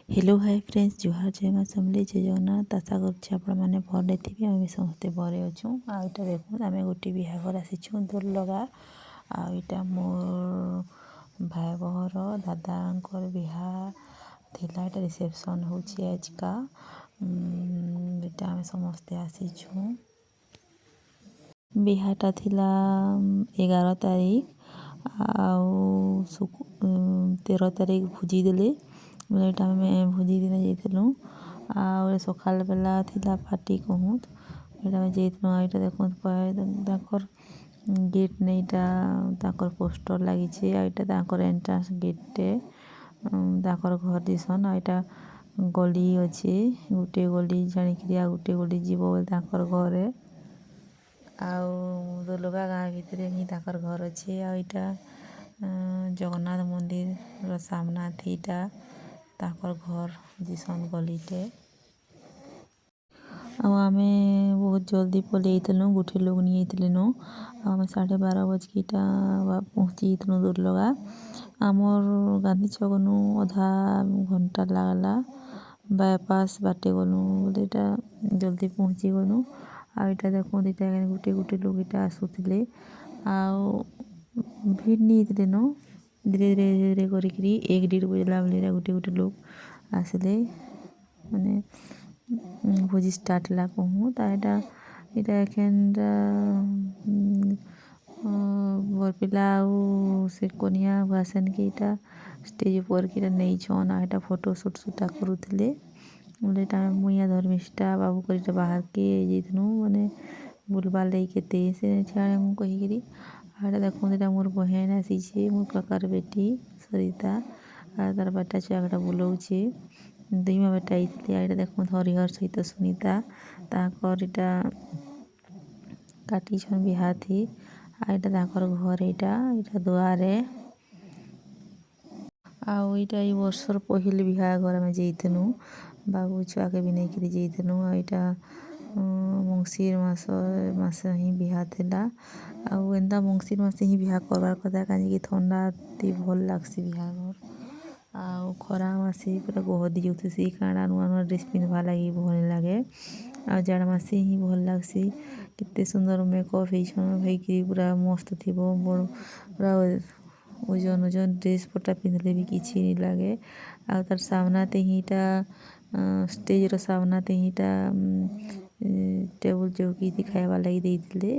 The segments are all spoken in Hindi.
हेलो हाय फ्रेंड्स जुहार जय माँ समले जय जगन्नाथ आशा करुच्छे आपने भले थे आम समस्ते भले अच्छुँ आईटा देखो आम गोटे बिहाघर आसीचु दूर लगा आईटा मोर भाई बहर दादा बिहा थिला रिसेप्शन होची आजका आम समस्ते आसीचु बिहाटा थिला 11 तारीख आउ 13 तारीख भोजी देले बोले आम भोजी दिन जाइलु आ सकाल बेला थिला पार्टी कहूत जाइलु आईटा देखो गेट नईटा पोस्टर लगी आईटा एंट्रांस गेटे घर दिसन आईटा गली अच्छे गोटे गली जानिक गोटे गली जीव घरे आलुगा गाँ भितर ही घर अच्छे आईटा जगन्नाथ मंदिर सामना थीटा घर दिसन गलीटे आम बहुत जल्दी पलू गोटे लोग नहीं नो आम 12:30 बजकीटा पहुँची दूर लगा आमर गांधी छक नु अधा घंटा लगला बाईपास बाटे गलु बोले जल्दी पहुँची गलु आईटा देखो गोटे गोटे लोग इटा आसुले भीड़ नहीं नो धीरे धीरे धीरे करी 1-1:30 बजला बेले गोटे गोटे लोग आसले माने भोजी स्टार्ट ला कहूँ ताइटा इटा एखेंडा बरपिला से कनिया भाषण के इटा स्टेज पर कि नहीं छन आईटा फोटो शूट सुटा करुले बोले मुइया धर्मिष्ठा बाबू कर बाहर के जाइनु माने बुलवा लेके से कहीकि आईटा देखो मोर बहन आसी मोर काकार बेटी सरिता तार बेटा छुआ बुलाऊे दुईमा बेटा आईते आईटा देखो हरिहर सहित सुनीता इटा काटी छन बिहा थी आईटा घर इटा दुआरे आईटा ये वर्षर पहले बिहाघर आम जाइनु बाबू छुआ के भी नहीं जाइनु आईटा मंगसीर मास ही बिहा थिला एंता मंगसीर मास ही बिहा करवार कथा कहीं ठंडा भल लगसी बिहाघर खरा मासी पूरा गहदी जाऊसी काଣା नुआ नुआ ड्रेस पिंधवा लगी भल लगे जाड़ मासी ही भल लगसी कितने सुंदर मेकअप होकर पूरा मस्त थी पूरा ओजन ओजन ड्रेस पटा पिंधले भी किसी नहीं लगे तार सामनाते हीटा स्टेज रो सामनाते हीटा टेबल चौकी दिखावा लगी देइथिले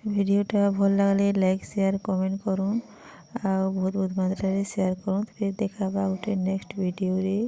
वीडियोटा भल लगे लाइक शेयर कमेंट करूँ आ बहुत बहुत मात्रा शेयर करूँ फिर देखा गोटे नेक्स्ट वीडियो रे।